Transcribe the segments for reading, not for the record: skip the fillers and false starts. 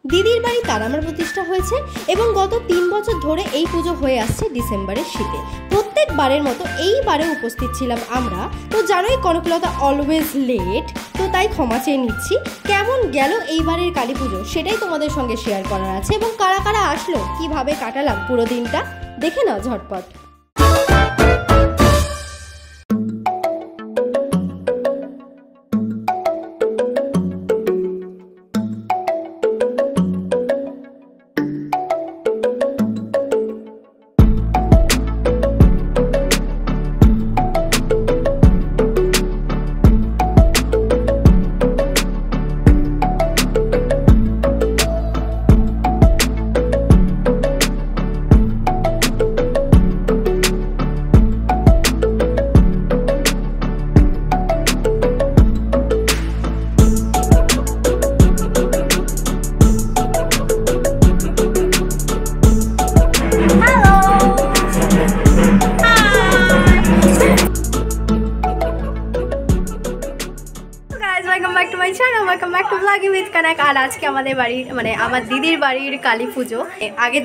দিদির বাড়ি তারামার প্রতিষ্ঠা হয়েছে এবং গত 3 বছর ধরে এই পুজো হয়ে আসছে ডিসেম্বরের শীতে। প্রত্যেকবারের মতো এইবারে উপস্থিত ছিলাম আমরা। তো জানোই কনকলতা অলওয়েজ লেট, তো তাই ক্ষমা চেয়ে নিচ্ছি। কেমন গেল এইবারের কালী পুজো সেটাই তোমাদের সঙ্গে শেয়ার করার আছে, এবং কারা কারা আসলো, কিভাবে কাটালাম পুরো দিনটা দেখে নাও ঝটপট। আর আজকে আমাদের বাড়ির আমার দিদির বাড়ির কালী পুজো। আগের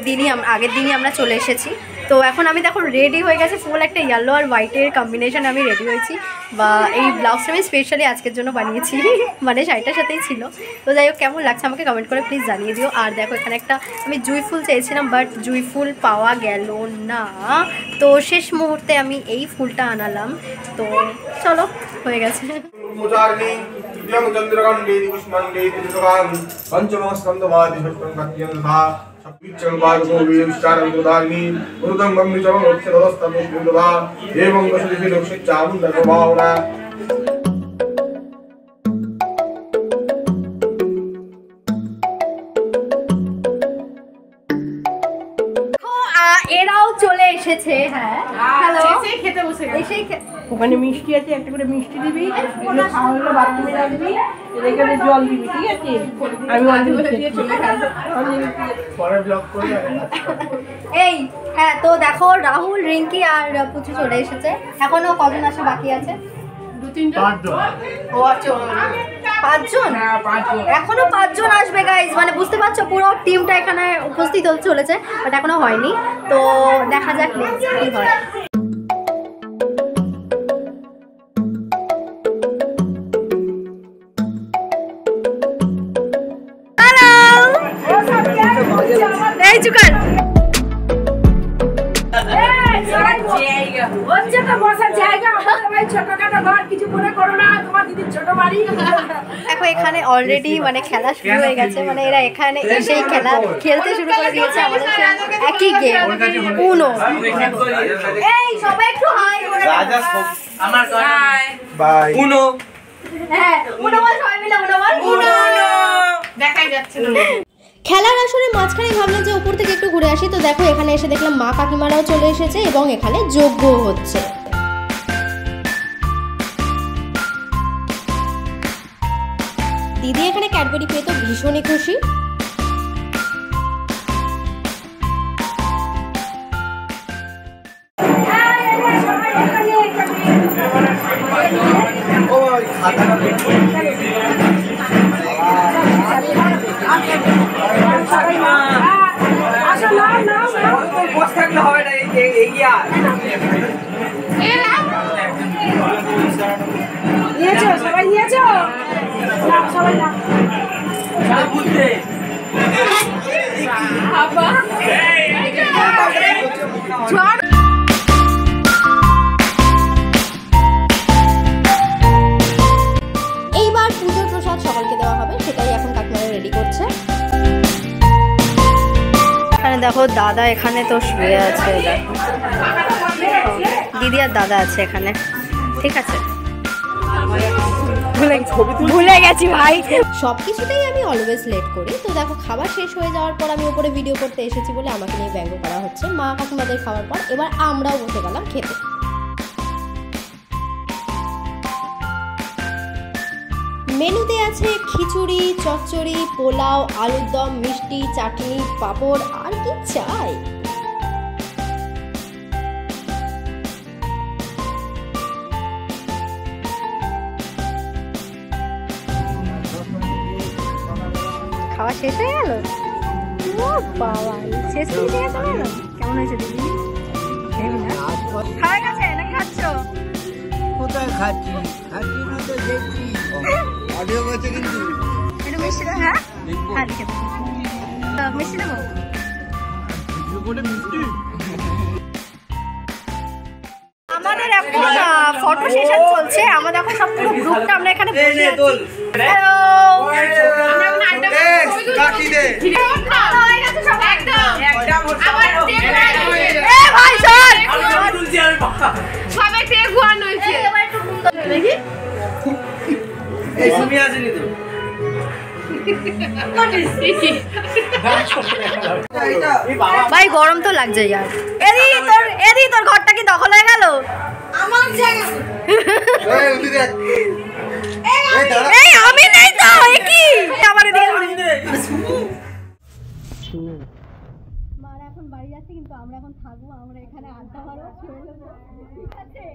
দিনই আমরা চলে এসেছি। তো এখন আমি দেখো রেডি হয়ে গেছে, ফুল একটা ইয়েলো আর হোয়াইটের কম্বিনেশনে আমি রেডি হয়েছি। বা এই ব্লাউজটা আমি স্পেশালি আজকের জন্য বানিয়েছি, মানে শাড়িটার সাথেই ছিল। তো যাই হোক, কেমন লাগছে আমাকে কমেন্ট করে প্লিজ জানিয়ে দিও। আর দেখো এখানে একটা আমি জুঁই ফুল চেয়েছিলাম, বাট জুঁই ফুল পাওয়া গেল না। তো শেষ মুহূর্তে আমি এই ফুলটা আনালাম। তো চলো, হয়ে গেছে। এরাও চলে এসেছে। হ্যাঁ, হ্যালো, খেতে বসে গেছে। ওখানে মিষ্টি আছে, একটা করে মিষ্টি দিবি, এগুলো খাওয়া হলে বাথরুমে রাখবি, এখানে জল দিবি, ঠিক আছে? আমি এই হ্যাঁ, তো দেখো রাহুল, রিঙ্কি আর পুচু চলে এসেছে। এখনো কজন আসা বাকি আছে? 5জন। এখনো 5জন আসবে গাইজ, মানে বুঝতে পারছো পুরো টিমটা এখানে উপস্থিত হতে চলেছে, বাট এখনো হয়নি। তো দেখা যাক কি হয়। এই চুকার দেখো এখানে অলরেডি মানে খেলা শুরু হয়ে গেছে, মানে এরা এখানে এসেই খেলতে শুরু করে দিয়েছে আমাদের একই গেম উনো। এই সবাই একটু হাই করে আমার বাই উনো। হ্যাঁ, উনো বল, সবাই মিলে উনো বল। উনো দেখাই যাচ্ছে না। খেলার আসরে মাঝখানে ভাবলাম যে উপর থেকে একটু ঘুরে আসি। তো দেখো এখানে এসে দেখলাম মা কাকিমারাও চলে এসেছে এবং এখানে যজ্ঞ হচ্ছে। দিদি এখানে ক্যাডবেরি পেয়ে তো ভীষণই খুশি। সবাই নিয়েছো? সবাই না এইবার পুজোর প্রসাদ সকলকে দেওয়া হবে, সেটাই এখন কাকিমারা রেডি করছে। এখানে দেখো দাদা এখানে তো শুয়ে আছে, দেখো দিদি আর দাদা আছে এখানে, ঠিক আছে? ভুলে গেছি ভাই, সবকিছুতেই আমি অলওয়েজ লেট করি। তো দেখো খাবার শেষ হয়ে যাওয়ার পর আমি উপরে ভিডিও করতে এসেছি বলে আমাকে নিয়ে ব্যঙ্গ করা হচ্ছে। মা কাকিমাদের খাওয়ার পর এবার আমরাও বসে গেলাম খেতে। মেনুতে আছে খিচুড়ি, চচ্চড়ি, পোলাও, আলুর দম, মিষ্টি, চাটনি, পাঁপড়, আর কি চাই। খাওয়া শেষ হয়ে গেল? ও বাবা, শেষ করে দিয়ে গেছে না? কেমন হয়েছে দিদি? খাওয়া গেছে নাকি খাচ্ছ? কোথায় খাচ্ছি? খাচ্ছি না তো দেখছি। অডিও করছে কিন্তু। একটু মিষ্টি দেবো? হ্যাঁ হ্যাঁ লিখে দেবো। মিষ্টি দেবো? আমাদের এখন ফটো সেশন চলছে। আমাদের এখন সব পুরো গ্রুপটা আমরা এখানে বসে আছি। হ্যালো, ভাই শোন, সবাই টেক ওয়ান হয়েছে। দেখি এই সুমি আসেনি তো। ভাই গরম তো লাগছে ইয়ার। এদি তোর ঘরটা কি দখল হয়ে গেল? আমার জায়গা এই আমি নেই তো, এ কি আবার এদিকে মারা এখন বাড়ি যাচ্ছে, কিন্তু আমরা এখন থাকবো, আমরা এখানে আড্ডা মারবো, ঠিক আছে?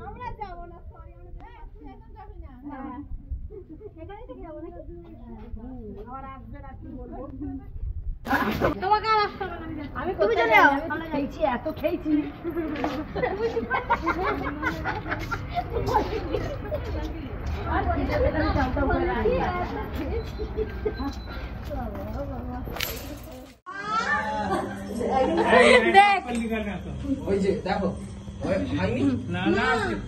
আমরা যাবো না, সরি আমরা এখানে থেকে যাবো নাকি? আবার আসবে না, কি বলবো? তোমাকে আর আসতে হবে না, আমি তুমি চলে যাও। আমরা খেয়েছি, এত খেয়েছি। দেখো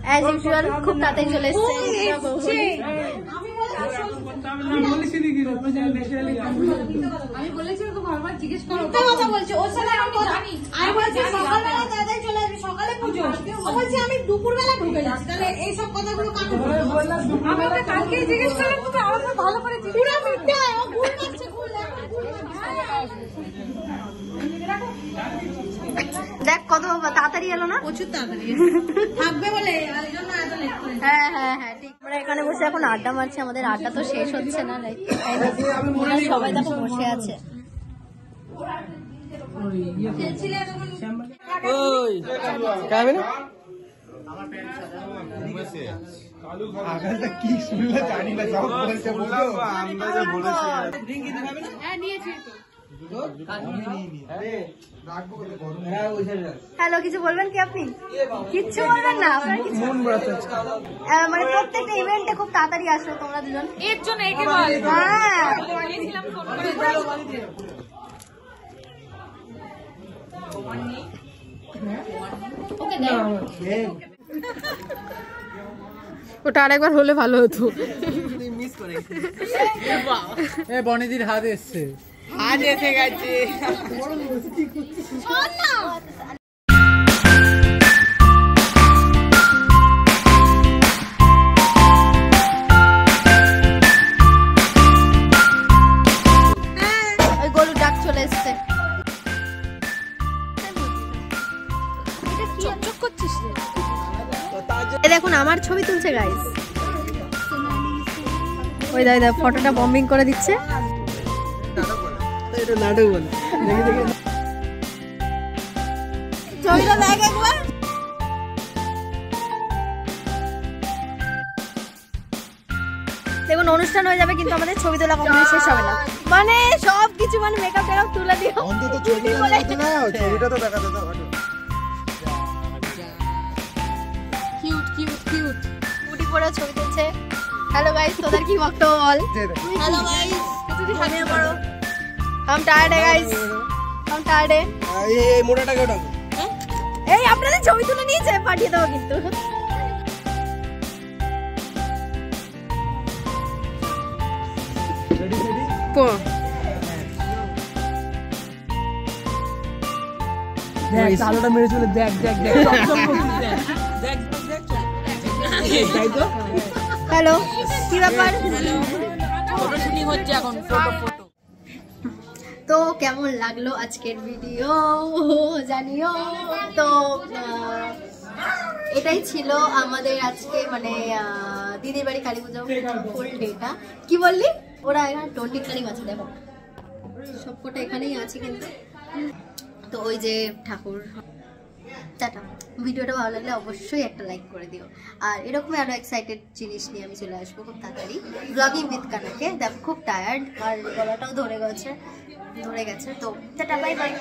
অ্যাজ ইউজুয়াল খুব তাড়াতাড়ি চলে এসছে। আমি বলেছি ওকে বারবার জিজ্ঞেস করো কথা বলছে ওর সাথে আমি জানি আমি বলছি সকালবেলা দাদাই চলে আসবে সকালে পুজো ও বলছে আমি দুপুরবেলা ঢুকে যাচ্ছি তাহলে এই সব কথাগুলো কাকে আমি ওকে কালকে জিজ্ঞেস করলাম তুমি আমার ভালো করে পুরো মিথ্যা ও ভুল করছে ভুল দেখ কত তাড়াতাড়ি এলো না? প্রচুর তাড়াতাড়ি থাকবে বলে এই জন্য এত লেট করে হ্যাঁ হ্যাঁ হ্যাঁ ঠিক। আমরা এখানে বসে এখন আড্ডা মারছি, আমাদের আড্ডা তো শেষ হচ্ছে না, সবাই দেখো বসে আছে। ওই কাবে না আগালটা কি শুনলে জানি না, সব বলছে বলছো আমরা যে বলেছি হ্যাঁ নিয়েছি তো হ্যালো, কিছু বলবেন কি আপনি? কিচ্ছু বলবেন না আপনার? কিছু মানে প্রত্যেকটা ইভেন্টে খুব তাড়াতাড়ি আসলো তোমরা দুজন। এর জন্য একে বল হ্যাঁ বলেছিলাম ফোন করে ওকে ওটা আরেকবার হলে ভালো হতো। মিস করে এ বনিদির হাত এসছে। আজ এসে গেছে। ওই গরুর ডাক চলে এসছে। চকচক করছিস রে এ দেখুন আমার ছবি তুলছে গাইস। ওই দাদা ফটোটা বম্বিং করে দিচ্ছে। এটা নাটক বলে দেখি দেখি ছবিটা দেখ একবার। দেখুন অনুষ্ঠান হয়ে যাবে কিন্তু আমাদের ছবি তোলা কখনোই শেষ হবে না। মানে সব কিছু মানে মেকআপ টেকআপ তুলে দিও। অন্তত ছবিটা দেখাতে না, ছবিটা তো দেখাতে দাও। কিউট কিউট কিউট উটি পরে ছবি তুলছে। হ্যালো গাইস, তোদের কি বক্তব্য বল? হ্যালো গাইস তুই সামনে পড়ো। हम टायर्ड है गाइस, हम टायर्ड है। এই মোটাটাকে ওঠাবো। এই আপনাদের ছবি তুলে নিয়েছে, পাঠিয়ে দেবো কিন্তু। দেখ আলোটা মেরে চলে দেখ দেখ দেখ দেখ দেখ তাই তো। হ্যালো, কি ব্যাপার? ফটো শুটিং হচ্ছে এখন ফটো ফটো তো কেমন লাগলো আজকের ভিডিও জানিও। তো এটাই ছিল আমাদের আজকে মানে দিদির বাড়ি কালী পুজো ফুল ডেটা। কি বললি? ওরা এখানে টোয়েন্টি তারিখ আছে, দেখো সবকটা এখানেই আছে কিন্তু। তো ওই যে ঠাকুর টাটা। ভিডিওটা ভালো লাগলে অবশ্যই একটা লাইক করে দিও, আর এরকমই আরো এক্সাইটেড জিনিস নিয়ে আমি চলে আসবো খুব তাড়াতাড়ি। ব্লগিং উইথ কানাকে। দেখো খুব টায়ার্ড আর গলাটাও ধরে গেছে, তো টাটা, বাই বাই।